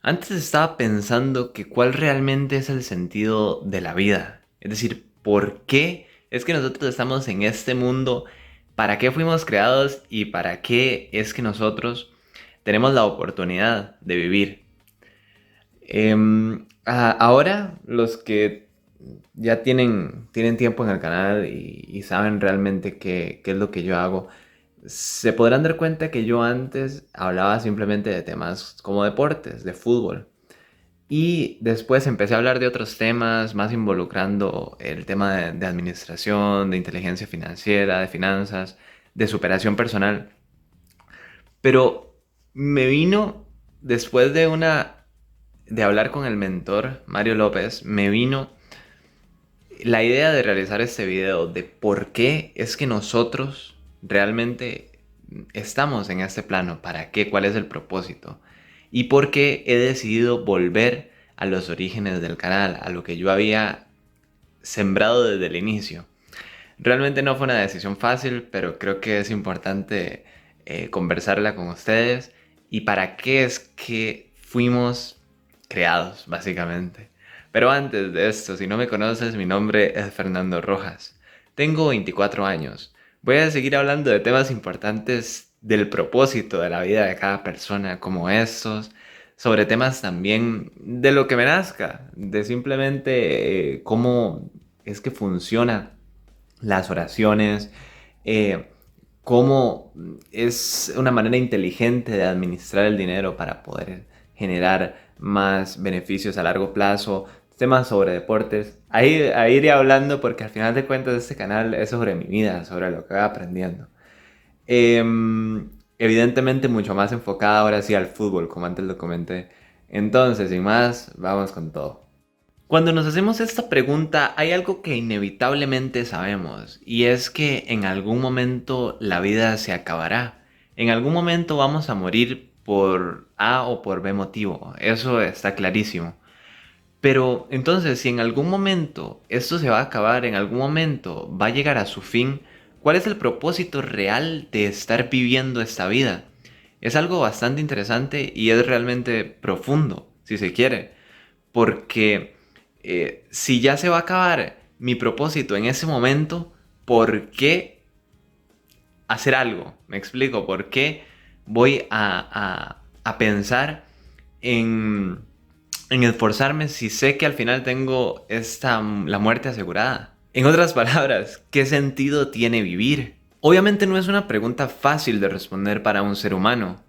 Antes estaba pensando que cuál realmente es el sentido de la vida. Es decir, ¿por qué es que nosotros estamos en este mundo? ¿Para qué fuimos creados? ¿Y para qué es que nosotros tenemos la oportunidad de vivir? Ahora, los que ya tienen tiempo en el canal y saben realmente qué es lo que yo hago, se podrán dar cuenta que yo antes hablaba simplemente de temas como deportes, de fútbol. Y después empecé a hablar de otros temas, más involucrando el tema de administración, de inteligencia financiera, de finanzas, de superación personal. Pero me vino, después de hablar con el mentor, Mario López, me vino la idea de realizar este video de por qué es que nosotros realmente estamos en este plano, para qué, cuál es el propósito y por qué he decidido volver a los orígenes del canal, a lo que yo había sembrado desde el inicio. Realmente no fue una decisión fácil, pero creo que es importante conversarla con ustedes y para qué es que fuimos creados, básicamente. Pero antes de esto, si no me conoces, mi nombre es Fernando Rojas. Tengo 24 años. Voy a seguir hablando de temas importantes del propósito de la vida de cada persona, como estos, sobre temas también de lo que me nazca, de simplemente cómo es que funciona las oraciones, eh, cómo es una manera inteligente de administrar el dinero para poder generar más beneficios a largo plazo, temas sobre deportes. Ahí iré hablando porque al final de cuentas este canal es sobre mi vida, sobre lo que voy aprendiendo. Evidentemente mucho más enfocada ahora sí al fútbol, como antes lo comenté. Entonces, sin más, vamos con todo. Cuando nos hacemos esta pregunta, hay algo que inevitablemente sabemos, y es que en algún momento la vida se acabará. En algún momento vamos a morir por A o por B motivo, eso está clarísimo. Pero entonces, si en algún momento esto se va a acabar, en algún momento va a llegar a su fin, ¿cuál es el propósito real de estar viviendo esta vida? Es algo bastante interesante y es realmente profundo, si se quiere. Porque si ya se va a acabar mi propósito en ese momento, ¿por qué hacer algo? Me explico, ¿por qué voy a pensar en, en esforzarme si sé que al final tengo la muerte asegurada? En otras palabras, ¿qué sentido tiene vivir? Obviamente no es una pregunta fácil de responder para un ser humano,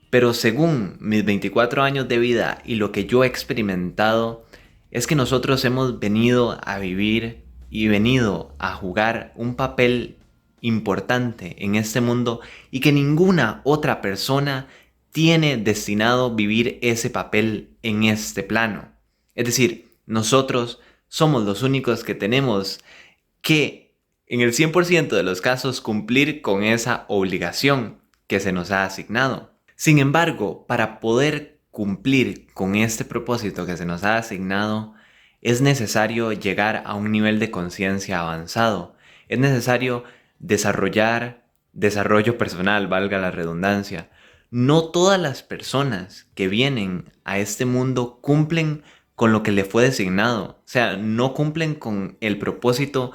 pero según mis 24 años de vida y lo que yo he experimentado, es que nosotros hemos venido a vivir y venido a jugar un papel importante en este mundo y que ninguna otra persona tiene destinado vivir ese papel en este plano. Es decir, nosotros somos los únicos que tenemos que, en el 100% de los casos, cumplir con esa obligación que se nos ha asignado. Sin embargo, para poder cumplir con este propósito que se nos ha asignado, es necesario llegar a un nivel de conciencia avanzado. Es necesario desarrollar desarrollo personal, valga la redundancia. No todas las personas que vienen a este mundo cumplen con lo que le fue designado. O sea, no cumplen con el propósito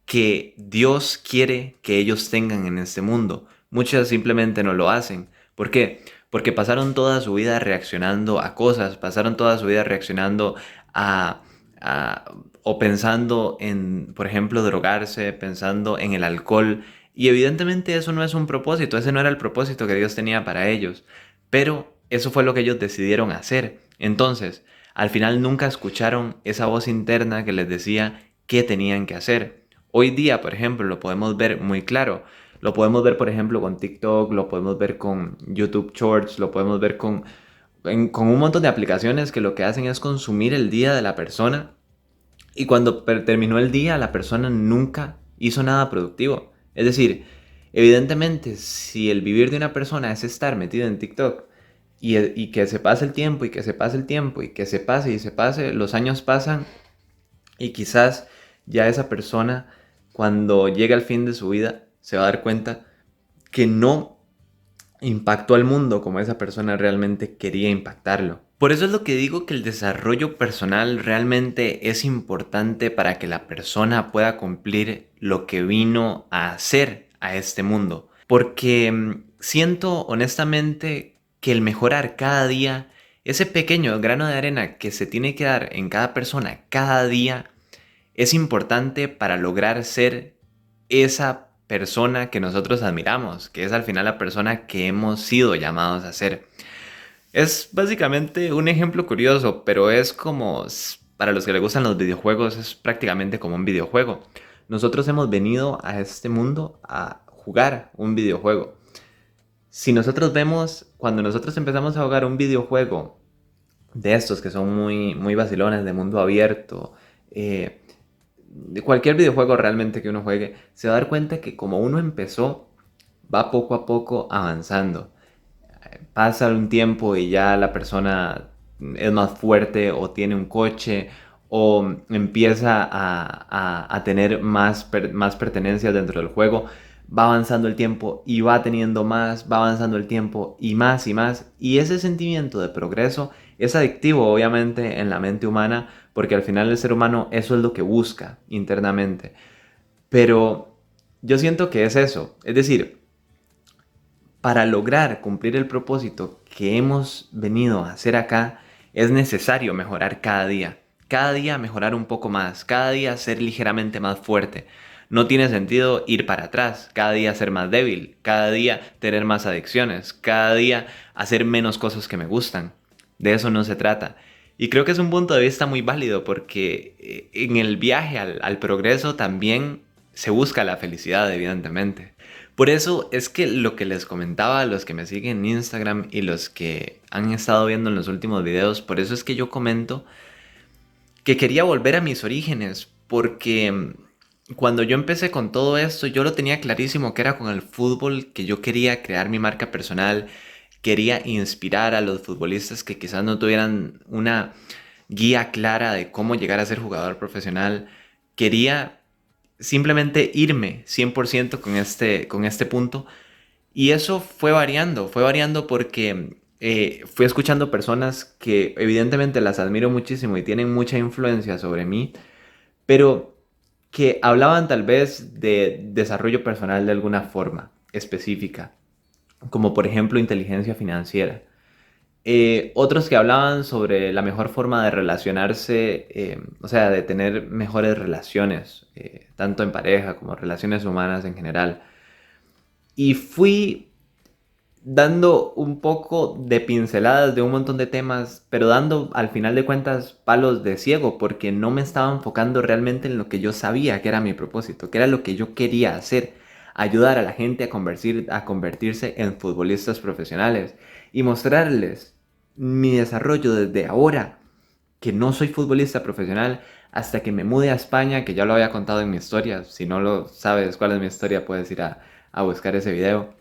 que Dios quiere que ellos tengan en este mundo. Muchas simplemente no lo hacen. ¿Por qué? Porque pasaron toda su vida reaccionando a cosas, pasaron toda su vida reaccionando a, a- o pensando en, por ejemplo, drogarse, pensando en el alcohol. Y evidentemente eso no es un propósito, ese no era el propósito que Dios tenía para ellos. Pero eso fue lo que ellos decidieron hacer. Entonces, al final nunca escucharon esa voz interna que les decía qué tenían que hacer. Hoy día, por ejemplo, lo podemos ver muy claro. Lo podemos ver, por ejemplo, con TikTok, lo podemos ver con YouTube Shorts, lo podemos ver con un montón de aplicaciones que lo que hacen es consumir el día de la persona y cuando terminó el día la persona nunca hizo nada productivo. Es decir, evidentemente, si el vivir de una persona es estar metido en TikTok y que se pase el tiempo y que se pase el tiempo y que se pase y se pase, los años pasan y quizás ya esa persona, cuando llegue al fin de su vida, se va a dar cuenta que no impactó al mundo como esa persona realmente quería impactarlo. Por eso es lo que digo que el desarrollo personal realmente es importante para que la persona pueda cumplir lo que vino a hacer a este mundo. Porque siento honestamente que el mejorar cada día, ese pequeño grano de arena que se tiene que dar en cada persona cada día, es importante para lograr ser esa persona que nosotros admiramos, que es al final la persona que hemos sido llamados a ser. Es básicamente un ejemplo curioso, pero es como, para los que les gustan los videojuegos, es prácticamente como un videojuego. Nosotros hemos venido a este mundo a jugar un videojuego. Si nosotros vemos, cuando nosotros empezamos a jugar un videojuego de estos que son muy, muy vacilones, de mundo abierto, de cualquier videojuego realmente que uno juegue, se va a dar cuenta que como uno empezó, va poco a poco avanzando. Pasa un tiempo y ya la persona es más fuerte o tiene un coche o empieza a tener más pertenencias dentro del juego, va avanzando el tiempo y va teniendo más, va avanzando el tiempo y más y más. Y ese sentimiento de progreso es adictivo obviamente en la mente humana porque al final el ser humano eso es lo que busca internamente. Pero yo siento que es eso, es decir, para lograr cumplir el propósito que hemos venido a hacer acá, es necesario mejorar cada día. Cada día mejorar un poco más, cada día ser ligeramente más fuerte. No tiene sentido ir para atrás, cada día ser más débil, cada día tener más adicciones, cada día hacer menos cosas que me gustan. De eso no se trata. Y creo que es un punto de vista muy válido porque en el viaje al progreso también se busca la felicidad, evidentemente. Por eso es que lo que les comentaba a los que me siguen en Instagram y los que han estado viendo en los últimos videos, por eso es que yo comento que quería volver a mis orígenes, porque cuando yo empecé con todo esto, yo lo tenía clarísimo que era con el fútbol, que yo quería crear mi marca personal, quería inspirar a los futbolistas que quizás no tuvieran una guía clara de cómo llegar a ser jugador profesional, quería simplemente irme 100% con este punto. Y eso fue variando porque fui escuchando personas que evidentemente las admiro muchísimo y tienen mucha influencia sobre mí, pero que hablaban tal vez de desarrollo personal de alguna forma específica, como por ejemplo inteligencia financiera. Otros que hablaban sobre la mejor forma de relacionarse, o sea, de tener mejores relaciones, tanto en pareja como relaciones humanas en general. Y fui dando un poco de pinceladas de un montón de temas, pero dando al final de cuentas palos de ciego, porque no me estaba enfocando realmente en lo que yo sabía que era mi propósito, que era lo que yo quería hacer, ayudar a la gente a convertirse en futbolistas profesionales y mostrarles mi desarrollo desde ahora, que no soy futbolista profesional, hasta que me mude a España, que ya lo había contado en mi historia. Si no lo sabes cuál es mi historia, puedes ir a buscar ese video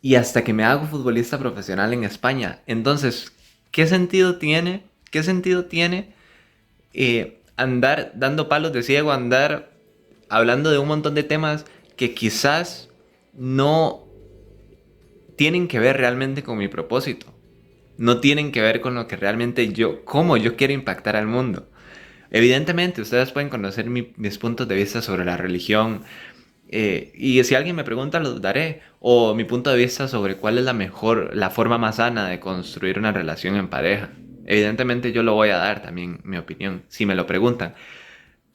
y hasta que me hago futbolista profesional en España. Entonces, ¿qué sentido tiene? ¿Qué sentido tiene andar dando palos de ciego, andar hablando de un montón de temas que quizás no tienen que ver realmente con mi propósito? No tienen que ver con lo que realmente cómo yo quiero impactar al mundo. Evidentemente, ustedes pueden conocer mis puntos de vista sobre la religión, y si alguien me pregunta, lo daré. O mi punto de vista sobre cuál es la forma más sana de construir una relación en pareja. Evidentemente yo lo voy a dar también, mi opinión, si me lo preguntan.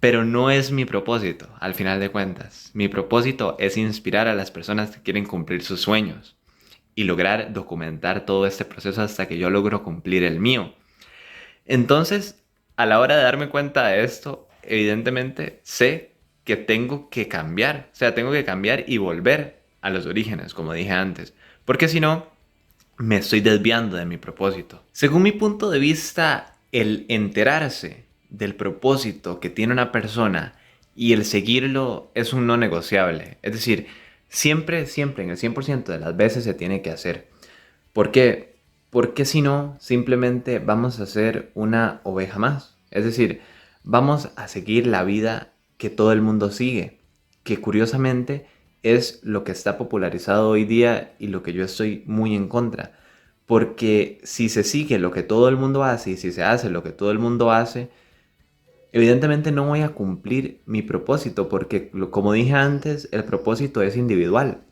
Pero no es mi propósito, al final de cuentas. Mi propósito es inspirar a las personas que quieren cumplir sus sueños y lograr documentar todo este proceso hasta que yo logro cumplir el mío. Entonces, a la hora de darme cuenta de esto, evidentemente sé que tengo que cambiar. O sea, tengo que cambiar y volver a los orígenes, como dije antes. Porque si no, me estoy desviando de mi propósito. Según mi punto de vista, el enterarse del propósito que tiene una persona y el seguirlo es un no negociable. Es decir, siempre, siempre, en el 100% de las veces se tiene que hacer. ¿Por qué? Porque si no, simplemente vamos a ser una oveja más. Es decir, vamos a seguir la vida que todo el mundo sigue, que curiosamente es lo que está popularizado hoy día y lo que yo estoy muy en contra. Porque si se sigue lo que todo el mundo hace y si se hace lo que todo el mundo hace, evidentemente no voy a cumplir mi propósito porque, como dije antes, el propósito es individual.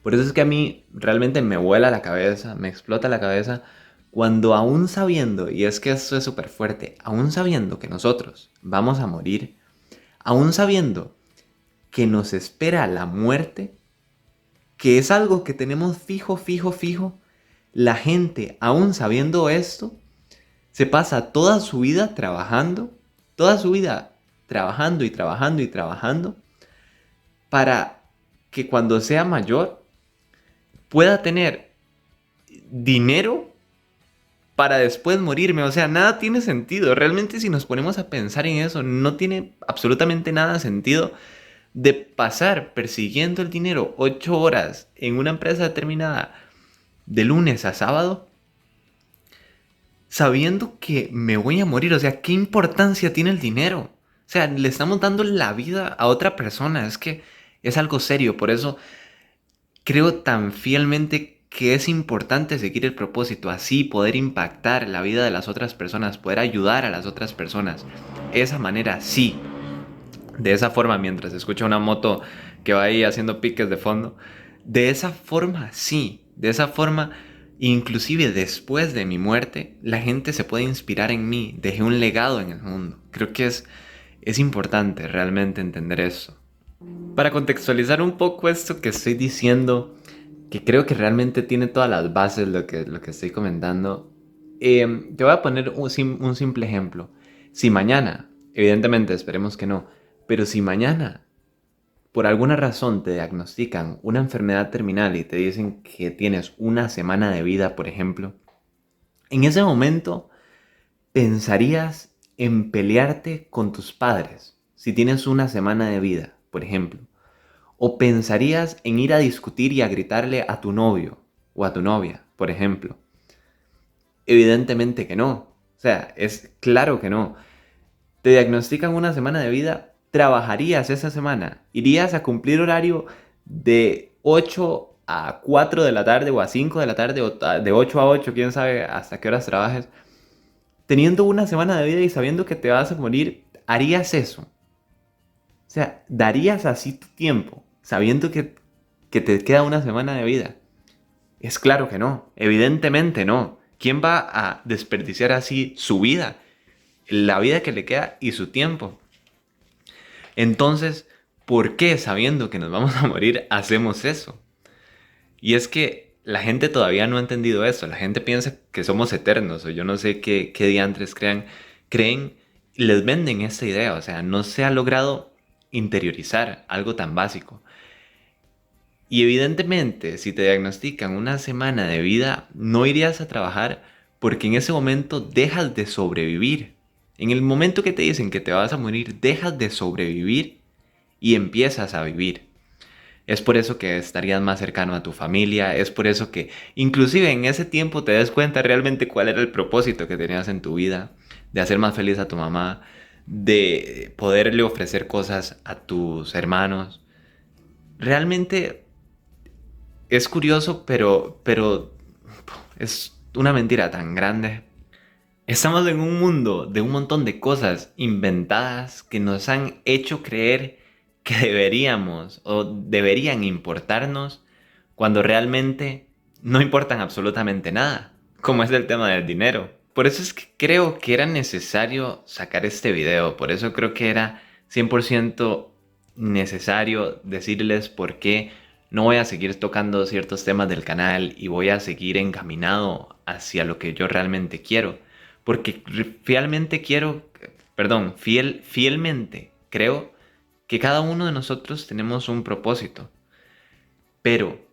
Por eso es que a mí realmente me vuela la cabeza, me explota la cabeza cuando aún sabiendo, y es que esto es súper fuerte, aún sabiendo que nosotros vamos a morir, aún sabiendo que nos espera la muerte, que es algo que tenemos fijo, fijo, fijo, la gente, aún sabiendo esto, se pasa toda su vida trabajando, toda su vida trabajando y trabajando y trabajando para que cuando sea mayor pueda tener dinero para después morirme. O sea, nada tiene sentido. Realmente si nos ponemos a pensar en eso, no tiene absolutamente nada sentido de pasar persiguiendo el dinero 8 horas en una empresa determinada de lunes a sábado sabiendo que me voy a morir. O sea, ¿qué importancia tiene el dinero? O sea, le estamos dando la vida a otra persona. Es que es algo serio. Por eso creo tan fielmente que es importante seguir el propósito, así poder impactar la vida de las otras personas, poder ayudar a las otras personas. Esa manera sí. De esa forma, mientras escucha una moto que va ahí haciendo piques de fondo, de esa forma sí, de esa forma, inclusive después de mi muerte, la gente se puede inspirar en mí, dejé un legado en el mundo. Creo que es importante realmente entender eso. Para contextualizar un poco esto que estoy diciendo, que creo que realmente tiene todas las bases lo que estoy comentando, te voy a poner un simple ejemplo. Si mañana, evidentemente esperemos que no, pero si mañana por alguna razón te diagnostican una enfermedad terminal y te dicen que tienes una semana de vida, por ejemplo, en ese momento pensarías en pelearte con tus padres si tienes una semana de vida, por ejemplo. O pensarías en ir a discutir y a gritarle a tu novio o a tu novia, por ejemplo. Evidentemente que no. O sea, es claro que no. Te diagnostican una semana de vida, trabajarías esa semana, irías a cumplir horario de 8 a 4 de la tarde o a 5 de la tarde o de 8 a 8, quién sabe hasta qué horas trabajes. Teniendo una semana de vida y sabiendo que te vas a morir, harías eso. O sea, darías así tu tiempo, sabiendo que te queda una semana de vida. Es claro que no, evidentemente no. ¿Quién va a desperdiciar así su vida? La vida que le queda y su tiempo. Entonces, ¿por qué sabiendo que nos vamos a morir hacemos eso? Y es que la gente todavía no ha entendido eso. La gente piensa que somos eternos o yo no sé qué diantres creen y les venden esta idea. O sea, no se ha logrado interiorizar algo tan básico. Y evidentemente, si te diagnostican una semana de vida, no irías a trabajar porque en ese momento dejas de sobrevivir. En el momento que te dicen que te vas a morir, dejas de sobrevivir y empiezas a vivir. Es por eso que estarías más cercano a tu familia, es por eso que inclusive en ese tiempo te des cuenta realmente cuál era el propósito que tenías en tu vida, de hacer más feliz a tu mamá, de poderle ofrecer cosas a tus hermanos. Realmente es curioso, pero es una mentira tan grande. Estamos en un mundo de un montón de cosas inventadas que nos han hecho creer que deberíamos o deberían importarnos cuando realmente no importan absolutamente nada, como es el tema del dinero. Por eso es que creo que era necesario sacar este video, por eso creo que era 100% necesario decirles por qué no voy a seguir tocando ciertos temas del canal y voy a seguir encaminado hacia lo que yo realmente quiero. Porque fielmente fielmente creo que cada uno de nosotros tenemos un propósito. Pero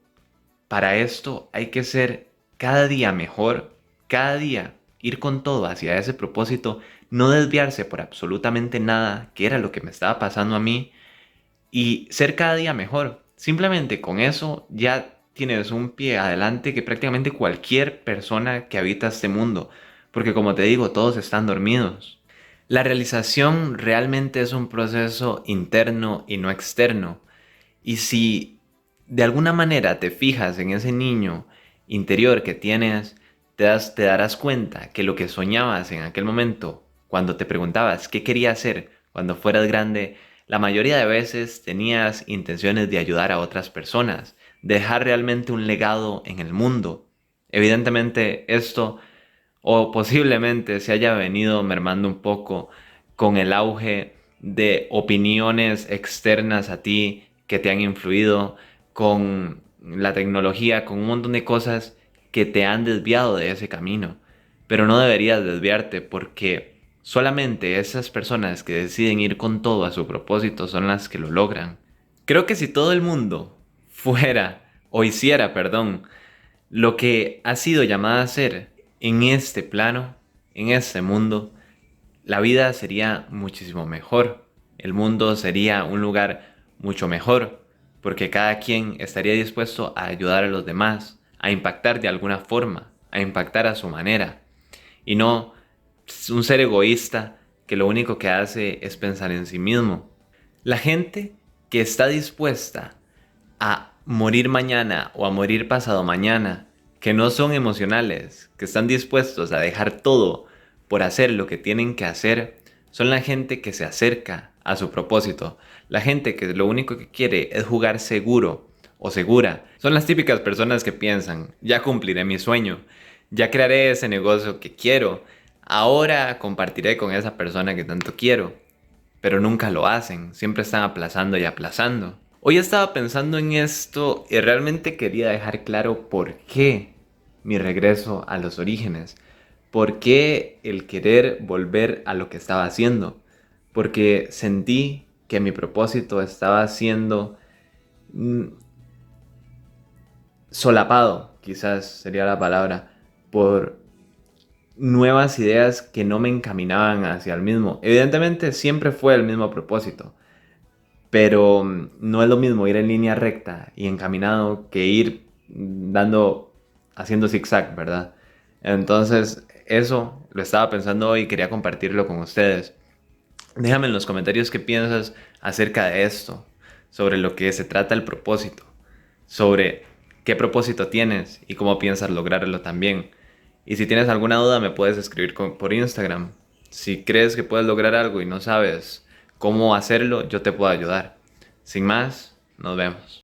para esto hay que ser cada día mejor, cada día ir con todo hacia ese propósito, no desviarse por absolutamente nada, que era lo que me estaba pasando a mí, y ser cada día mejor. Simplemente con eso ya tienes un pie adelante que prácticamente cualquier persona que habita este mundo. Porque como te digo, todos están dormidos. La realización realmente es un proceso interno y no externo. Y si de alguna manera te fijas en ese niño interior que tienes, te darás cuenta que lo que soñabas en aquel momento, cuando te preguntabas qué querías hacer cuando fueras grande, la mayoría de veces tenías intenciones de ayudar a otras personas, dejar realmente un legado en el mundo. Evidentemente esto o posiblemente se haya venido mermando un poco con el auge de opiniones externas a ti que te han influido, con la tecnología, con un montón de cosas que te han desviado de ese camino. Pero no deberías desviarte porque solamente esas personas que deciden ir con todo a su propósito son las que lo logran. Creo que si todo el mundo fuera o hiciera, perdón, lo que ha sido llamada a ser en este plano, en este mundo, la vida sería muchísimo mejor. El mundo sería un lugar mucho mejor, porque cada quien estaría dispuesto a ayudar a los demás, a impactar de alguna forma, a impactar a su manera, y no un ser egoísta que lo único que hace es pensar en sí mismo. La gente que está dispuesta a morir mañana o a morir pasado mañana, que no son emocionales, que están dispuestos a dejar todo por hacer lo que tienen que hacer, son la gente que se acerca a su propósito. La gente que lo único que quiere es jugar seguro o segura. Son las típicas personas que piensan, ya cumpliré mi sueño, ya crearé ese negocio que quiero, ahora compartiré con esa persona que tanto quiero, pero nunca lo hacen, siempre están aplazando y aplazando. Hoy estaba pensando en esto y realmente quería dejar claro por qué mi regreso a los orígenes, por qué el querer volver a lo que estaba haciendo, porque sentí que mi propósito estaba siendo mm, solapado, quizás sería la palabra, por nuevas ideas que no me encaminaban hacia el mismo. Evidentemente siempre fue el mismo propósito, pero no es lo mismo ir en línea recta y encaminado que ir haciendo zigzag, ¿verdad? Entonces, eso lo estaba pensando hoy y quería compartirlo con ustedes. Déjame en los comentarios qué piensas acerca de esto, sobre lo que se trata el propósito, sobre qué propósito tienes y cómo piensas lograrlo también. Y si tienes alguna duda me puedes escribir por Instagram. Si crees que puedes lograr algo y no sabes cómo hacerlo, yo te puedo ayudar. Sin más, nos vemos.